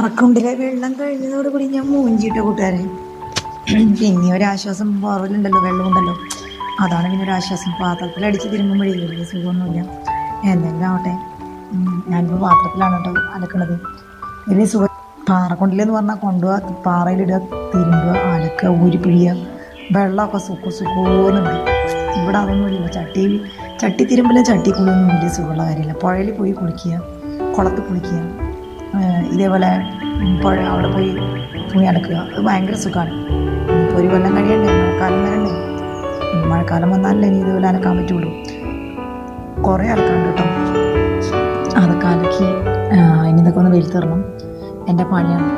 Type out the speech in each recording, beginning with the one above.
പാറക്കുണ്ടിലെ വെള്ളം കഴിഞ്ഞതോടുകൂടി ഞാൻ മൂഞ്ചിട്ട കൂട്ടുകാരെ. പിന്നെ ഒരാശ്വാസം ബോർവെല്ലുണ്ടല്ലോ, വെള്ളമുണ്ടല്ലോ, അതാണ് പിന്നെ ഒരാശ്വാസം. പാത്രത്തിലടിച്ച് തിരുമ്പുമ്പോഴേ വലിയ സുഖമൊന്നുമില്ല. എന്തെങ്കിലും ആവട്ടെ. ഞാനിപ്പോൾ പാത്രത്തിലാണ് കേട്ടോ അലക്കണത്. വലിയ സുഖം. പാറക്കുണ്ടിലെന്ന് പറഞ്ഞാൽ കൊണ്ടുപോവുക, പാറയിലിടുക, തിരുമ്പുക, അലക്കുക, ഊരിപ്പിഴിയുക, വെള്ളമൊക്കെ സുഖോന്നുണ്ട്. ഇവിടെ അതൊന്നുമില്ല. ചട്ടി തിരുമ്പലും ചട്ടി കുളിയൊന്നും വലിയ സുഖമുള്ള കാര്യമില്ല. പുഴയിൽ പോയി കുളിക്കുക, കുളത്ത് കുളിക്കുക, ഇതേപോലെ അവിടെ പോയി തുണി അലക്കുക, അത് ഭയങ്കര സുഖമാണ്. ഇപ്പോൾ ഒരു കൊല്ലം കഴിയണ്ടേ, മഴക്കാലം വരണ്ടേ. മഴക്കാലം വന്നാലല്ലേ ഇനി ഇതുപോലെ അലക്കാൻ പറ്റുള്ളൂ. കുറേ അലക്കാണ്ട് കേട്ടോ. അതൊക്കെ അലക്കി ഇനി ഇതൊക്കെ ഒന്ന് വെയിലത്തിറണം. എൻ്റെ പണിയാണ്.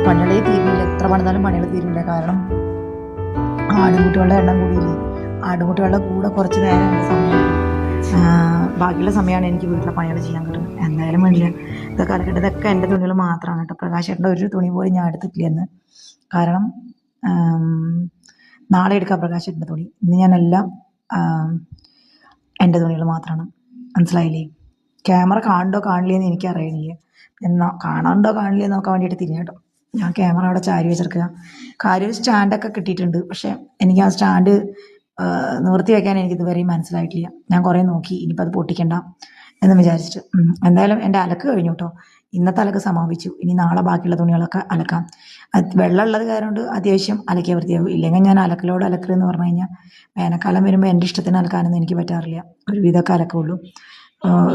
പണികളേ തീരുന്നില്ല. എത്ര പണിതാലും പണികൾ തീരില്ല. കാരണം ആടുകുട്ടികളുടെ എണ്ണം കൂടിയില്ലേ. ആടുകുട്ടികളുടെ കൂടെ കുറച്ച് നേരം എൻ്റെ സമയം, ബാക്കിയുള്ള സമയമാണ് എനിക്ക് വീട്ടിലെ പണികൾ ചെയ്യാൻ കിട്ടുന്നത്. എന്തായാലും വേണ്ടില്ല, ഇതൊക്കെ അലക്കട്ടെ. ഇതൊക്കെ എൻ്റെ തുണികൾ മാത്രമാണ് കേട്ടോ. പ്രകാശേട്ടൻ്റെ ഒരു തുണി പോലും ഞാൻ എടുത്തിട്ടില്ലെന്ന്. കാരണം നാളെ എടുക്കാം പ്രകാശേട്ടൻ്റെ തുണി. ഇന്ന് ഞാനെല്ലാം എൻ്റെ തുണികൾ മാത്രമാണ്. മനസ്സിലായില്ലേ? ക്യാമറ കാണണ്ടോ കാണില്ലെന്ന് എനിക്കറിയണില്ല. എന്നാൽ കാണാണ്ടോ കാണില്ലെന്ന് നോക്കാൻ വേണ്ടിയിട്ട് തിരിഞ്ഞു. ഞാൻ ക്യാമറ അവിടെ ചാരി വെച്ചെടുക്കുക. കാര്യം സ്റ്റാൻഡൊക്കെ കിട്ടിയിട്ടുണ്ട്. പക്ഷേ എനിക്ക് ആ സ്റ്റാൻഡ് നിവർത്തി വയ്ക്കാൻ എനിക്കിതുവരെയും മനസ്സിലായിട്ടില്ല. ഞാൻ കുറേ നോക്കി. ഇനിയിപ്പോൾ അത് പൊട്ടിക്കണ്ട എന്ന് വിചാരിച്ചിട്ട് എന്തായാലും എൻ്റെ അലക്ക് കഴിഞ്ഞു കേട്ടോ. ഇന്നത്തെ അലക്ക് സമാപിച്ചു. ഇനി നാളെ ബാക്കിയുള്ള തുണികളൊക്കെ അലക്കാം. വെള്ളം ഉള്ളത് കാരണം കൊണ്ട് അത്യാവശ്യം അലക്കിയ വൃത്തിയാകും. ഇല്ലെങ്കിൽ ഞാൻ അലക്കലെന്ന് പറഞ്ഞു കഴിഞ്ഞാൽ വേനൽക്കാലം വരുമ്പോൾ എൻ്റെ ഇഷ്ടത്തിന് അലക്കാനൊന്നും എനിക്ക് പറ്റാറില്ല. ഒരു വിധമൊക്കെ അലക്കുള്ളൂ.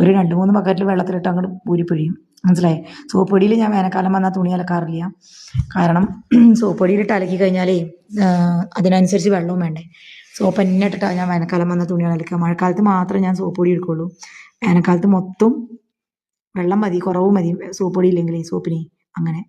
ഒരു 2-3 ബക്കറ്റിൽ വെള്ളത്തിലിട്ട് അങ്ങോട്ട് ഊരിപ്പിഴിയും. മനസ്സിലായി? സോപ്പ് പൊടിയിൽ ഞാൻ വേനൽക്കാലം വന്നാൽ തുണി അലക്കാറില്ല. കാരണം സോപ്പ് പൊടിയിലിട്ട് അലക്കി കഴിഞ്ഞാലേ അതിനനുസരിച്ച് വെള്ളവും വേണ്ടേ. സോപ്പ് തന്നെ ഇട്ടിട്ടാണ് ഞാൻ വേനൽക്കാലം വന്ന തുണി അലക്കുക. മഴക്കാലത്ത് മാത്രമേ ഞാൻ സോപ്പ് പൊടി എടുക്കുള്ളൂ. വേനൽക്കാലത്ത് മൊത്തം വെള്ളം മതി, കുറവ് മതി സോപ്പ് പൊടി ഇല്ലെങ്കിൽ സോപ്പിന്. അങ്ങനെ